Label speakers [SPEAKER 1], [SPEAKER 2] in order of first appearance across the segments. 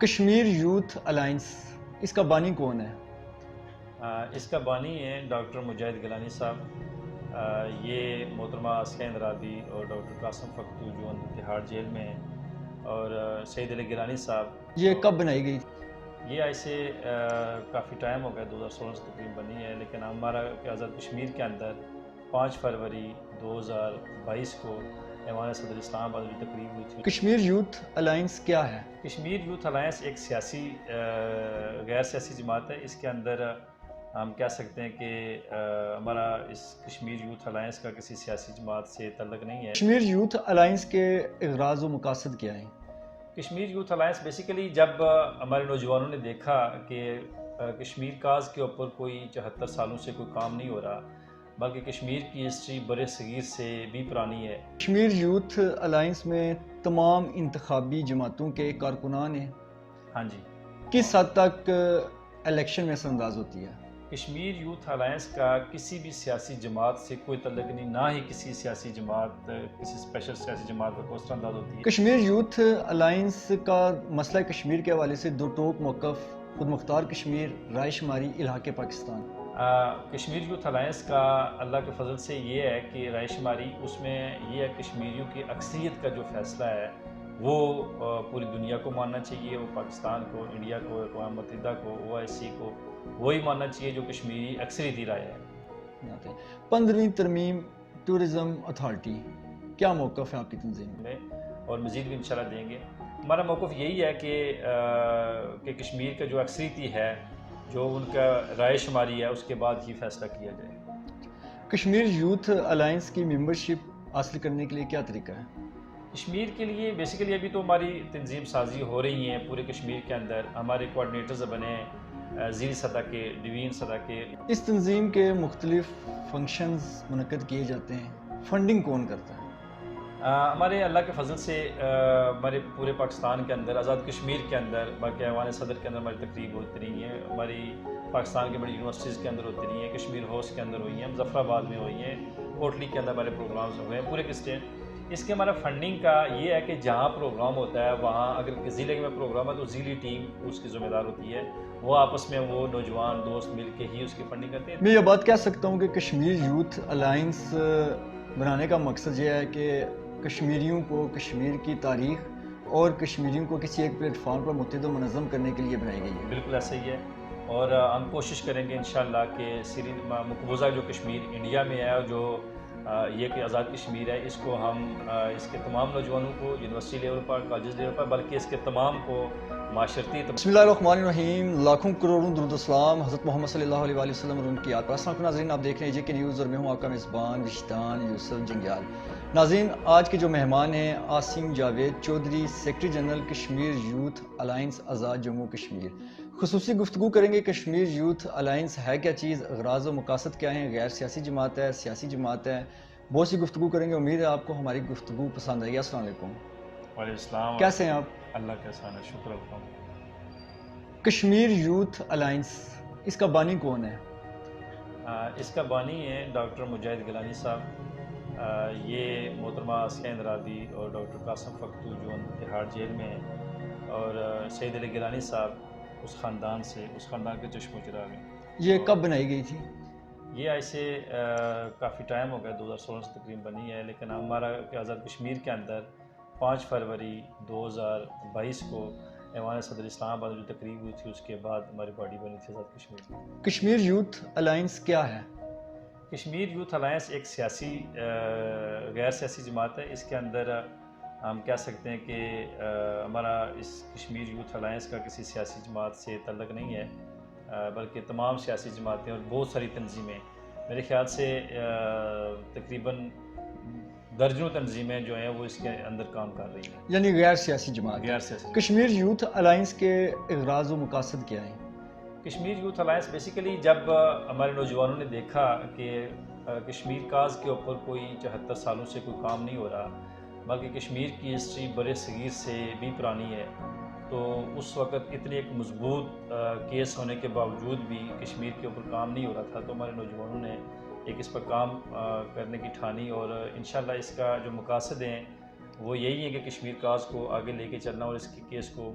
[SPEAKER 1] Kashmir youth alliance, اس کا بانی کون ہے؟
[SPEAKER 2] اس کا بانی ہیں ڈاکٹر مجاہد گیلانی صاحب۔ یہ محترمہ اسکین رابی اور ڈاکٹر قاسم فختو جو تہاڑ جیل میں ہیں، اور سید علی گیلانی صاحب۔
[SPEAKER 1] یہ کب بنائی گئی؟
[SPEAKER 2] یہ ایسے کافی ٹائم ہو گیا، 2016 سے تقریباً بنی ہے، لیکن ہمارا آزاد کشمیر کے اندر 5 فروری 2022 کو ایوان صدر اسلام آباد میں تقریب ہوئی تھی۔
[SPEAKER 1] کشمیر یوتھ الائنس کیا ہے؟
[SPEAKER 2] کشمیر یوتھ الائنس ایک سیاسی غیر سیاسی جماعت ہے۔ اس کے اندر ہم کہہ سکتے ہیں کہ ہمارا اس کشمیر یوتھ الائنس کا کسی سیاسی جماعت سے تعلق نہیں ہے۔
[SPEAKER 1] کشمیر یوتھ الائنس کے اغراض و مقاصد کیا ہیں؟
[SPEAKER 2] کشمیر یوتھ الائنس بیسیکلی جب ہمارے نوجوانوں نے دیکھا کہ کشمیر کاز کے اوپر کوئی 74 سالوں سے کوئی کام نہیں ہو رہا، بلکہ کشمیر کی ہسٹری برِ صغیر سے بھی پرانی ہے۔
[SPEAKER 1] کشمیر یوتھ الائنس میں تمام انتخابی جماعتوں کے کارکنان ہیں۔
[SPEAKER 2] ہاں جی،
[SPEAKER 1] کس حد تک الیکشن میں اثر انداز ہوتی ہے؟
[SPEAKER 2] کشمیر یوتھ الائنس کا کسی بھی سیاسی جماعت سے کوئی تعلق نہیں، نہ ہی کسی سیاسی جماعت کسی اسپیشل سیاسی جماعت پر اثر انداز ہوتی ہے۔
[SPEAKER 1] کشمیر یوتھ الائنس کا مسئلہ کشمیر کے حوالے سے دو ٹوک موقف، خود مختار کشمیر، رائے شماری، الحاق پاکستان۔
[SPEAKER 2] کشمیر یوتھ الائنس کا اللہ کے فضل سے یہ ہے کہ رائے شماری اس میں یہ ہے کشمیریوں کی اکثریت کا جو فیصلہ ہے وہ پوری دنیا کو ماننا چاہیے، وہ پاکستان کو، انڈیا کو، اقوام متحدہ کو، OIC کو وہی ماننا چاہیے جو کشمیری اکثریتی رائے ہے۔
[SPEAKER 1] 15ویں ترمیم ٹورزم اتھارٹی، کیا موقف ہے آپ کی تنظیم میں؟
[SPEAKER 2] اور مزید بھی انشاءاللہ دیں گے۔ ہمارا موقف یہی ہے کہ کشمیر کا جو اکثریتی ہے، جو ان کا رائے شماری ہے، اس کے بعد ہی فیصلہ کیا جائے۔
[SPEAKER 1] کشمیر یوتھ الائنس کی ممبرشپ حاصل کرنے کے لیے کیا طریقہ ہے؟
[SPEAKER 2] کشمیر کے لیے بیسیکلی ابھی تو ہماری تنظیم سازی ہو رہی ہیں پورے کشمیر کے اندر، ہمارے کوآرڈینیٹرز بنے ضلعی سطح کے، ڈویژن سطح کے۔
[SPEAKER 1] اس تنظیم کے مختلف فنکشنز منعقد کیے جاتے ہیں، فنڈنگ کون کرتا ہے؟
[SPEAKER 2] ہمارے اللہ کے فضل سے ہمارے پورے پاکستان کے اندر، آزاد کشمیر کے اندر، باقی ایوان صدر کے اندر ہماری تقریب ہوتی رہی ہیں، ہماری پاکستان کی بڑی یونیورسٹیز کے اندر ہوتی رہی ہیں، کشمیر ہاؤس کے اندر ہوئی ہیں، مظفر آباد میں ہوئی ہیں، کوٹلی کے اندر ہمارے پروگرامز ہوئے ہیں، پورے اسٹیٹ۔ اس کے ہمارا فنڈنگ کا یہ ہے کہ جہاں پروگرام ہوتا ہے وہاں اگر ضلع میں پروگرام ہے تو ضلعی ٹیم اس کی ذمہ دار ہوتی ہے، وہ آپس میں وہ نوجوان دوست مل کے ہی اس کی فنڈنگ کرتے ہیں۔
[SPEAKER 1] میں یہ بات کہہ سکتا ہوں کہ کشمیر یوتھ الائنس بنانے کا مقصد یہ ہے کہ کشمیریوں کو کشمیر کی تاریخ اور کشمیریوں کو کسی ایک پلیٹ فارم پر متحد و منظم کرنے کے لیے بنائی گئی ہے۔
[SPEAKER 2] بالکل ایسا ہی ہے، اور ہم کوشش کریں گے انشاءاللہ کہ مقبوضہ جو کشمیر انڈیا میں ہے، جو یہ کہ آزاد کشمیر ہے، اس کو ہم اس کے تمام نوجوانوں کو یونیورسٹی لیول پر، کالجز لیول پر، بلکہ اس کے تمام کو معاشرتی
[SPEAKER 1] بسم اللہ الرحمن الرحیم، لاکھوں کروڑوں درود و السلام حضرت محمد صلی اللہ علیہ وآلہ وسلم اور ان کی یاد پر۔ السلام علیکم ناظرین، آپ دیکھ رہے ہیں JK نیوز اور میں ہوں آپ کا میزبان وجدان یوسف جنگیال۔ ناظرین، آج کے جو مہمان ہیں Asim Javed Chaudhry, secretary general Kashmir youth alliance Azad Jammu Kashmir. خصوصی گفتگو کریں گے کشمیر یوتھ الائنس ہے کیا چیز، اغراض و مقاصد کیا ہیں، غیر سیاسی جماعت ہے، سیاسی جماعت ہے، بہت سی گفتگو کریں گے۔ امید ہے آپ کو ہماری گفتگو پسند آئے گی۔ السلام علیکم۔
[SPEAKER 2] وعلیکم السلام۔
[SPEAKER 1] کیسے ہیں آپ؟
[SPEAKER 2] اللہ کا احسان ہے، شکر اللہ۔
[SPEAKER 1] کشمیر یوتھ الائنس، اس کا بانی کون ہے؟
[SPEAKER 2] اس کا بانی ہیں ڈاکٹر مجاہد گیلانی صاحب۔ یہ محترمہ اسکین رابی اور ڈاکٹر قاسم فختو جو تہاڑ جیل میں ہیں، اور سید علی گیلانی صاحب اس خاندان کے چشم و چراغ ہیں۔
[SPEAKER 1] یہ کب بنائی گئی تھی؟
[SPEAKER 2] یہ ایسے کافی ٹائم ہو گیا، 2016 سے تقریباً بنی ہے، لیکن ہمارا آزاد کشمیر کے اندر 5 فروری 2022 کو ایوان صدر اسلام آباد میں جو تقریب ہوئی تھی، اس کے بعد ہماری باڈی بنی تھی آزاد کشمیر میں۔
[SPEAKER 1] کشمیر یوتھ الائنس کیا ہے؟
[SPEAKER 2] کشمیر یوتھ الائنس ایک سیاسی غیر سیاسی جماعت ہے۔ اس کے اندر ہم کہہ سکتے ہیں کہ ہمارا اس کشمیر یوتھ الائنس کا کسی سیاسی جماعت سے تعلق نہیں ہے، بلکہ تمام سیاسی جماعتیں اور بہت ساری تنظیمیں، میرے خیال سے تقریباً درجنوں تنظیمیں جو ہیں وہ اس کے اندر کام کر رہی ہیں،
[SPEAKER 1] یعنی غیر سیاسی جماعت۔
[SPEAKER 2] غیر سیاسی۔
[SPEAKER 1] کشمیر یوتھ الائنس کے اغراض و مقاصد کیا ہیں؟
[SPEAKER 2] کشمیر یوتھ الائنس بیسیکلی جب ہمارے نوجوانوں نے دیکھا کہ کشمیر کاز کے اوپر کوئی 74 سالوں سے کوئی کام نہیں ہو رہا، بلکہ کشمیر کی ہسٹری برِ صغیر سے بھی پرانی ہے، تو اس وقت اتنے ایک مضبوط کیس ہونے کے باوجود بھی کشمیر کے اوپر کام نہیں ہو رہا تھا، تو ہمارے نوجوانوں نے ایک اس پر کام کرنے کی ٹھانی، اور انشاءاللہ اس کا جو مقاصد ہیں وہ یہی ہے کہ کشمیر کاز کو آگے لے کے چلنا اور اس کے کیس کو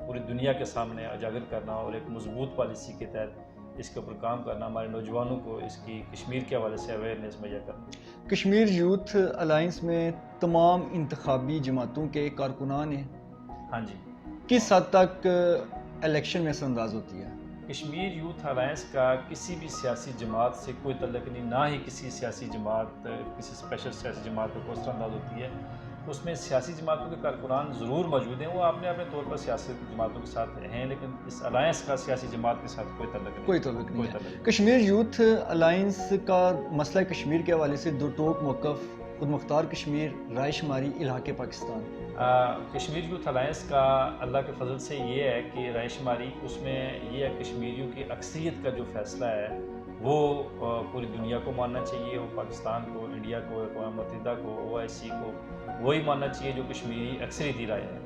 [SPEAKER 2] پوری دنیا کے سامنے اجاگر کرنا اور ایک مضبوط پالیسی کے تحت اس کے اوپر کام کرنا، ہمارے نوجوانوں کو اس کی کشمیر کے حوالے سے اویئرنیس مہیا کرنا۔
[SPEAKER 1] کشمیر یوتھ الائنس میں تمام انتخابی جماعتوں کے کارکنان ہیں،
[SPEAKER 2] ہاں جی،
[SPEAKER 1] کس حد تک الیکشن میں اثر انداز ہوتی ہے؟
[SPEAKER 2] کشمیر یوتھ الائنس کا کسی بھی سیاسی جماعت سے کوئی تعلق نہیں، نہ ہی کسی سیاسی جماعت کسی اسپیشل سیاسی جماعت کو اثر انداز ہوتی ہے۔ اس میں سیاسی جماعتوں کے کارکنان ضرور موجود ہیں، وہ اپنے طور پر سیاسی جماعتوں کے ساتھ ہیں، لیکن اس الائنس کا سیاسی جماعت کے ساتھ کوئی تعلق نہیں ہے۔
[SPEAKER 1] کشمیر یوتھ الائنس کا مسئلہ کشمیر کے حوالے سے دو ٹوک موقف، خود مختار کشمیر، رائے شماری، الحاق پاکستان۔
[SPEAKER 2] کشمیر یوتھ الائنس کا اللہ کے فضل سے یہ ہے کہ رائے شماری اس میں یہ ہے کشمیریوں کی اکثریت کا جو فیصلہ ہے وہ پوری دنیا کو ماننا چاہیے، وہ پاکستان کو، انڈیا کو، اقوام متحدہ کو، OIC کو وہی ماننا چاہیے جو کشمیری اکثریتی رائے ہے۔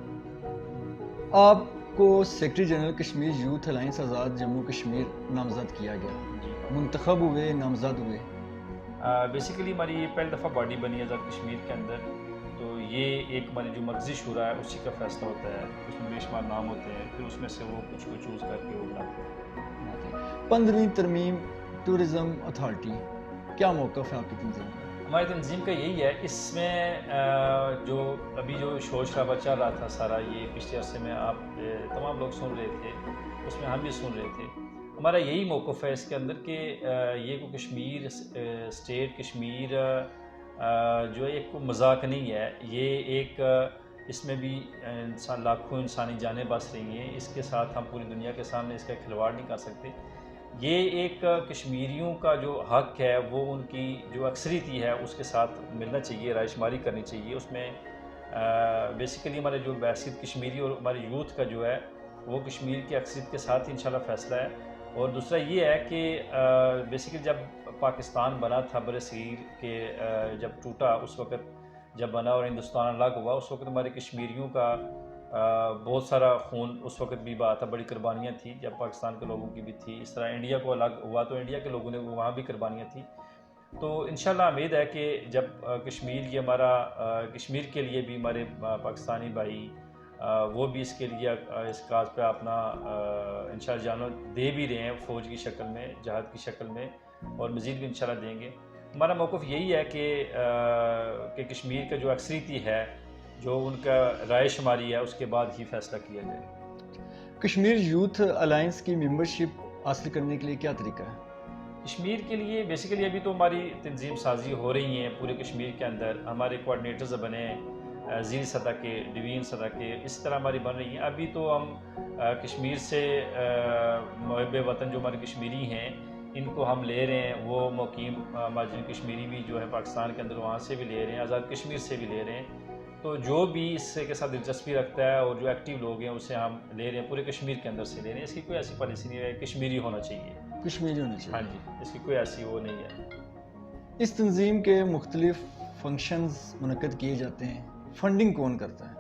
[SPEAKER 1] آپ کو secretary general Kashmir youth alliance Azad Jammu Kashmir نامزد کیا گیا، منتخب ہوئے، نامزد ہوئے۔
[SPEAKER 2] بیسیکلی ہماری یہ پہلی دفعہ باڈی بنی ہے آزاد کشمیر کے اندر، تو یہ ایک ہماری جو مرکزی شورا ہے اسی کا فیصلہ ہوتا ہے، اس میں بے شمار نام ہوتے ہیں، پھر اس میں سے وہ کچھ کو چوز کر کے وہ بناتے ہیں۔
[SPEAKER 1] 15ویں ترمیم ٹورزم اتھارٹی، کیا موقف ہے آپ کی تنظیم کا؟
[SPEAKER 2] ہماری تنظیم کا یہی ہے، اس میں جو ابھی جو شور شرابہ چل رہا تھا سارا، یہ پچھلے عرصے میں آپ تمام لوگ سن رہے تھے، اس میں ہم بھی سن رہے تھے۔ ہمارا یہی موقف ہے اس کے اندر کہ یہ کو کشمیر اسٹیٹ کشمیر جو ہے ایک مذاق نہیں ہے، یہ ایک اس میں بھی لاکھوں انسانی جانیں بس رہی ہیں، اس کے ساتھ ہم پوری دنیا کے سامنے اس کا کھلواڑ نہیں کر سکتے۔ یہ ایک کشمیریوں کا جو حق ہے وہ ان کی جو اکثریتی ہے اس کے ساتھ ملنا چاہیے، رائے شماری کرنی چاہیے۔ اس میں بیسیکلی ہمارے جو بحثیت کشمیری اور ہمارے یوتھ کا جو ہے وہ کشمیر کی اکثریت کے ساتھ ہی انشاءاللہ فیصلہ ہے۔ اور دوسرا یہ ہے کہ بیسیکلی جب پاکستان بنا تھا بر صغیر کے جب ٹوٹا، اس وقت جب بنا اور ہندوستان الگ ہوا، اس وقت ہمارے کشمیریوں کا بہت سارا خون اس وقت بھی بہا تھا، بڑی قربانیاں تھیں، جب پاکستان کے لوگوں کی بھی تھی۔ اس طرح انڈیا کو الگ ہوا تو انڈیا کے لوگوں نے وہاں بھی قربانیاں تھیں۔ تو انشاءاللہ امید ہے کہ جب کشمیر یہ ہمارا کشمیر کے لیے بھی ہمارے پاکستانی بھائی وہ بھی اس کے لیے اس کاز پہ اپنا انشاءاللہ جانوں دے بھی رہے ہیں، فوج کی شکل میں، جہاد کی شکل میں، اور مزید بھی انشاءاللہ دیں گے۔ ہمارا موقف یہی ہے کہ کشمیر کا جو اکثریتی ہے، جو ان کا رائے شماری ہے، اس کے بعد ہی فیصلہ کیا جائے۔
[SPEAKER 1] کشمیر یوتھ الائنس کی ممبرشپ حاصل کرنے کے لیے کیا طریقہ ہے؟
[SPEAKER 2] کشمیر کے لیے بیسیکلی ابھی تو ہماری تنظیم سازی ہو رہی ہیں پورے کشمیر کے اندر، ہمارے کوآرڈینیٹرز بنے ہیں ضلعی سطح کے، ڈویژن سطح کے، اس طرح ہماری بن رہی ہیں۔ ابھی تو ہم کشمیر سے محب وطن جو ہمارے کشمیری ہیں ان کو ہم لے رہے ہیں، وہ مقیم مہاجرین کشمیری بھی جو ہے پاکستان کے اندر وہاں سے بھی لے رہے ہیں، آزاد کشمیر سے بھی لے رہے ہیں۔ تو جو بھی اس کے ساتھ دلچسپی رکھتا ہے اور جو ایکٹیو لوگ ہیں اسے ہم لے رہے ہیں، پورے کشمیر کے اندر سے لے رہے ہیں۔ اس کی کوئی ایسی پالیسی نہیں ہے کشمیری ہونا چاہیے،
[SPEAKER 1] کشمیری ہونا چاہیے۔
[SPEAKER 2] ہاں جی، اس کی کوئی ایسی وہ نہیں ہے۔
[SPEAKER 1] اس تنظیم کے مختلف فنکشنز منعقد کیے جاتے ہیں، فنڈنگ کون کرتا ہے؟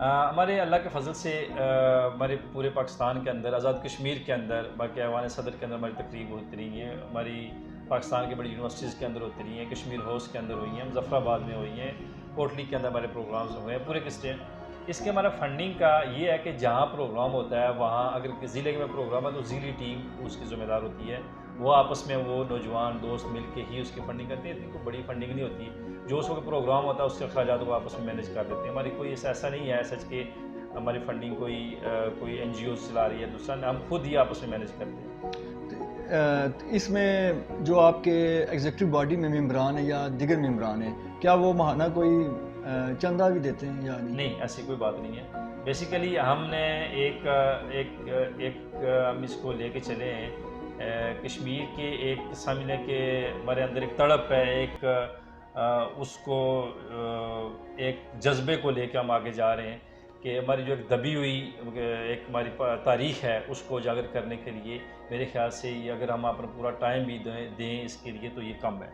[SPEAKER 2] ہمارے اللہ کے فضل سے ہمارے پورے پاکستان کے اندر، آزاد کشمیر کے اندر، باقی ایوان صدر کے اندر ہماری تقریب ہوتی رہی ہے، ہماری پاکستان کی بڑی یونیورسٹیز کے اندر ہوتی رہی ہیں، کشمیر ہاؤس کے اندر ہوئی ہیں، مظفر آباد میں ہوئی ہیں، کوٹلی کے اندر ہمارے پروگرامز ہوئے ہیں، پورے اسٹیٹ۔ اس کے ہمارا فنڈنگ کا یہ ہے کہ جہاں پروگرام ہوتا ہے وہاں اگر ضلع میں پروگرام ہے تو ضلعی ٹیم اس کی ذمہ دار ہوتی ہے، وہ آپس میں وہ نوجوان دوست مل کے ہی اس کی فنڈنگ کرتے ہیں، کوئی بڑی فنڈنگ نہیں ہوتی، جو اس وقت پروگرام ہوتا ہے اس کے اخراجات کو آپس میں مینیج کر دیتے ہیں۔ ہماری کوئی ایسا نہیں ہے سچ کہ ہماری فنڈنگ کوئی NGO چلا رہی ہے، دوسرا ہم خود ہی آپس میں مینیج کرتے ہیں۔
[SPEAKER 1] اس میں جو آپ کے ایگزیکٹو باڈی میں ممبران ہیں یا دیگر ممبران ہیں، کیا وہ ماہانہ کوئی چندہ بھی دیتے ہیں یا نہیں؟
[SPEAKER 2] نہیں، ایسی کوئی بات نہیں ہے۔ بیسیکلی ہم نے ایک ہم اس کو لے کے چلے ہیں، کشمیر کے ایک سمجھنے کے ہمارے اندر ایک تڑپ ہے، ایک اس کو ایک جذبے کو لے کے ہم آگے جا رہے ہیں کہ ہماری جو ایک دبی ہوئی ایک ہماری تاریخ ہے اس کو اجاگر کرنے کے لیے میرے خیال سے اگر ہم اپنا پورا ٹائم بھی دیں اس کے لیے تو یہ کم ہے،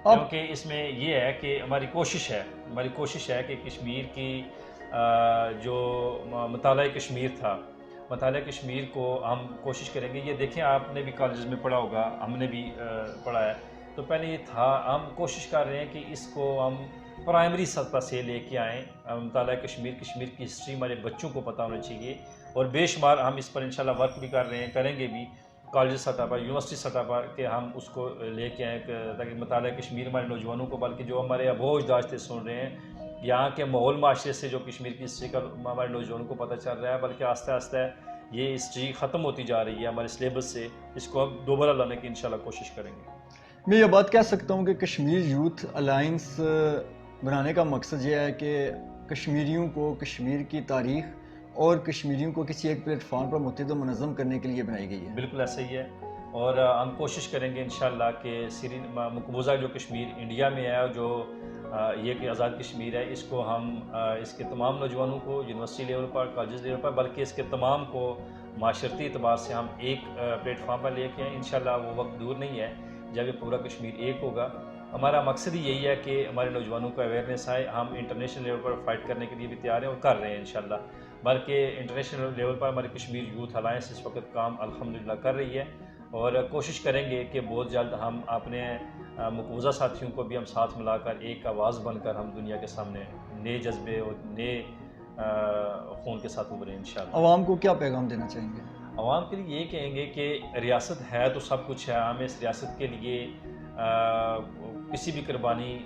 [SPEAKER 2] کیونکہ اس میں یہ ہے کہ ہماری کوشش ہے کہ کشمیر کی جو مطالعہ کشمیر تھا، مطالعہ کشمیر کو ہم کوشش کریں گے۔ یہ دیکھیں آپ نے بھی کالجز میں پڑھا ہوگا، ہم نے بھی پڑھا ہے، تو پہلے یہ تھا، ہم کوشش کر رہے ہیں کہ اس کو ہم پرائمری سطح سے لے کے آئیں. مطالعہ کشمیر کی ہسٹری ہمارے بچوں کو پتہ ہونا چاہیے, اور بے شمار ہم اس پر انشاءاللہ ورک بھی کر رہے ہیں, کریں گے بھی کالج سطح پر, یونیورسٹی سطح پر, کہ ہم اس کو لے کے آئیں تاکہ مطالعہ کشمیر ہمارے نوجوانوں کو, بلکہ جو ہمارے ابو اجداد سے سن رہے ہیں, یہاں کے ماحول معاشرے سے جو کشمیر کی ہسٹری کا ہمارے نوجوانوں کو پتہ چل رہا ہے, بلکہ آہستہ آہستہ یہ ہسٹری ختم ہوتی جا رہی ہے ہمارے سلیبس سے, اس کو اب دوبارہ لانے کی انشاءاللہ کوشش کریں گے.
[SPEAKER 1] میں یہ بات کہہ سکتا ہوں کہ کشمیر یوتھ الائنس بنانے کا مقصد یہ ہے کہ کشمیریوں کو کشمیر کی تاریخ اور کشمیریوں کو کسی ایک پلیٹ فارم پر متحد و منظم کرنے کے لیے بنائی گئی ہے.
[SPEAKER 2] بالکل ایسا ہی ہے, اور ہم کوشش کریں گے انشاءاللہ کہ مقبوضہ جو کشمیر انڈیا میں ہے, جو یہ کہ آزاد کشمیر ہے, اس کو ہم اس کے تمام نوجوانوں کو یونیورسٹی لیول پر, کالجز لیول پر, بلکہ اس کے تمام کو معاشرتی اعتبار سے ہم ایک پلیٹ فارم پر لے کے آئیں. انشاءاللہ وہ وقت دور نہیں ہے جب یہ پورا کشمیر ایک ہوگا. ہمارا مقصد ہی یہی ہے کہ ہمارے نوجوانوں کو اویئرنیس آئے. ہم انٹرنیشنل لیول پر فائٹ کرنے کے لیے بھی تیار ہیں اور کر رہے ہیں انشاءاللہ, بلکہ انٹرنیشنل لیول پر ہماری کشمیر یوتھ الائنس اس وقت کام الحمدللہ کر رہی ہے, اور کوشش کریں گے کہ بہت جلد ہم اپنے مقبوضہ ساتھیوں کو بھی ہم ساتھ ملا کر ایک آواز بن کر ہم دنیا کے سامنے نئے جذبے اور نئے خون کے ساتھ ابھریں انشاءاللہ.
[SPEAKER 1] عوام کو کیا پیغام دینا چاہیں گے؟
[SPEAKER 2] عوام کے لیے یہ کہیں گے کہ ریاست ہے تو سب کچھ ہے, ہمیں اس ریاست کے لیے کسی بھی قربانی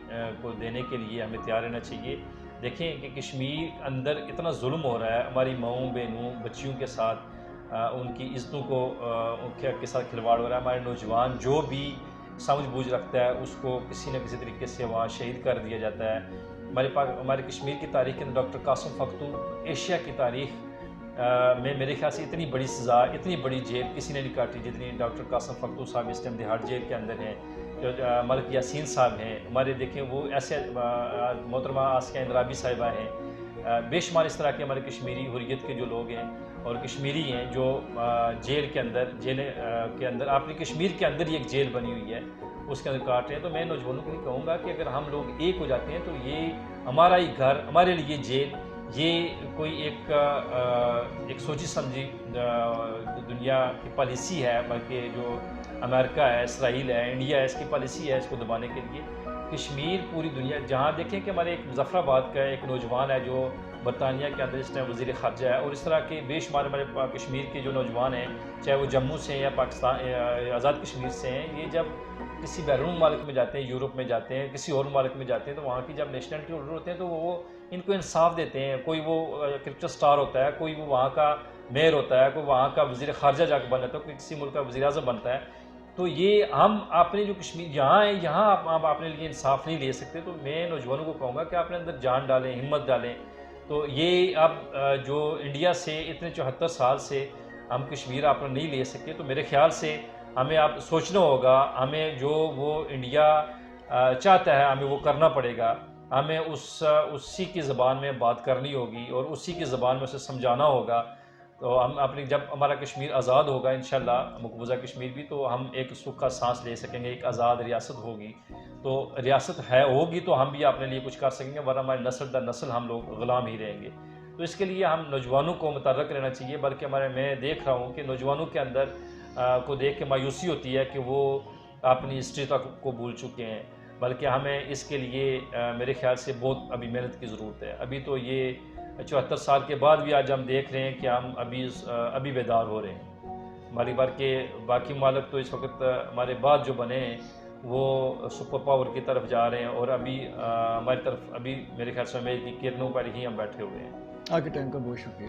[SPEAKER 2] کو دینے کے لیے ہمیں تیار رہنا چاہیے. دیکھیں کہ کشمیر اندر اتنا ظلم ہو رہا ہے ہماری ماؤں بہنوں بچیوں کے ساتھ, ان کی عزتوں کو کے ساتھ کھلواڑ ہو رہا ہے. ہمارے نوجوان جو بھی سمجھ بوجھ رکھتا ہے اس کو کسی نہ کسی طریقے سے وہاں شہید کر دیا جاتا ہے. ہمارے کشمیر کی تاریخ کے اندر ڈاکٹر قاسم فختو ایشیا کی تاریخ میں میرے خیال سے اتنی بڑی سزا, اتنی بڑی جیل کسی نے نہیں کاٹی جتنی ڈاکٹر قاسم فختو صاحب اس ٹائم دہاڑ جیل کے اندر ہیں. جو ملک یاسین صاحب ہیں ہمارے, دیکھیں وہ ایسے محترمہ آسیہ اندرابی صاحبہ ہیں, بے شمار اس طرح کے ہمارے کشمیری حریت کے جو لوگ ہیں اور کشمیری ہیں جو جیل کے اندر اپنی کشمیر کے اندر ہی ایک جیل بنی ہوئی ہے اس کے اندر کاٹ رہے ہیں. تو میں نوجوانوں کو یہ کہوں گا کہ اگر ہم لوگ ایک ہو جاتے ہیں تو یہ ہمارا ہی گھر, ہمارے لیے جیل, یہ کوئی ایک سوچی سمجھی دنیا کی پالیسی ہے, بلکہ جو امریکہ ہے, اسرائیل ہے, انڈیا ہے, اس کی پالیسی ہے اس کو دبانے کے لیے. کشمیر پوری دنیا, جہاں دیکھیں کہ ہمارے ایک مظفر آباد کا ایک نوجوان ہے جو برطانیہ کے اندر اس ٹائم وزیر خارجہ ہے, اور اس طرح کے بے شمار ہمارے کشمیر کے جو نوجوان ہیں, چاہے وہ جموں سے ہیں یا پاکستان آزاد کشمیر سے ہیں, یہ جب کسی بیرون ممالک میں جاتے ہیں, یورپ میں جاتے ہیں, کسی اور ممالک میں جاتے ہیں, تو وہاں کی جب نیشنلٹی ہولڈر ہوتے ہیں تو وہ ان کو انصاف دیتے ہیں. کوئی وہ کرکٹر سٹار ہوتا ہے, کوئی وہ وہاں کا میئر ہوتا ہے, کوئی وہاں کا وزیر خارجہ جا کے بن جاتا ہے, کوئی کسی ملک کا وزیر اعظم بنتا ہے. تو یہ ہم اپنے جو کشمیر یہاں ہیں, یہاں آپ اپنے لیے انصاف نہیں لے سکتے. تو میں نوجوانوں کو کہوں گا کہ اپنے اندر جان ڈالیں, ہمت ڈالیں. تو یہ اب جو انڈیا سے اتنے 74 سال سے ہم کشمیر اپنا نہیں لے سکے, تو میرے خیال سے ہمیں اب سوچنا ہوگا, ہمیں جو وہ انڈیا چاہتا ہے ہمیں وہ کرنا پڑے گا. ہمیں اسی کی زبان میں بات کرنی ہوگی اور اسی کی زبان میں اسے سمجھانا ہوگا. تو ہم اپنی جب ہمارا کشمیر آزاد ہوگا انشاءاللہ, مقبوضہ کشمیر بھی, تو ہم ایک سکھ کا سانس لے سکیں گے, ایک آزاد ریاست ہوگی. تو ریاست ہوگی تو ہم بھی اپنے لیے کچھ کر سکیں گے, ورنہ ہماری نسل در نسل ہم لوگ غلام ہی رہیں گے. تو اس کے لیے ہم نوجوانوں کو متحرک رہنا چاہیے. بلکہ میں دیکھ رہا ہوں کہ نوجوانوں کے اندر کو دیکھ کے مایوسی ہوتی ہے کہ وہ اپنی ہسٹری تک کو بھول چکے ہیں, بلکہ ہمیں اس کے لیے میرے خیال سے بہت ابھی محنت کی ضرورت ہے. ابھی تو یہ 74 سال کے بعد بھی آج ہم دیکھ رہے ہیں کہ ہم ابھی بیدار ہو رہے ہیں. ہماری باقی ممالک تو اس وقت ہمارے بعد جو بنے ہیں وہ سپر پاور کی طرف جا رہے ہیں, اور ابھی ہماری طرف ابھی میرے خیال سے کی کرنوں پر ہی ہم بیٹھے ہوئے ہیں.
[SPEAKER 1] آپ کے ٹائم کا بہت شکریہ.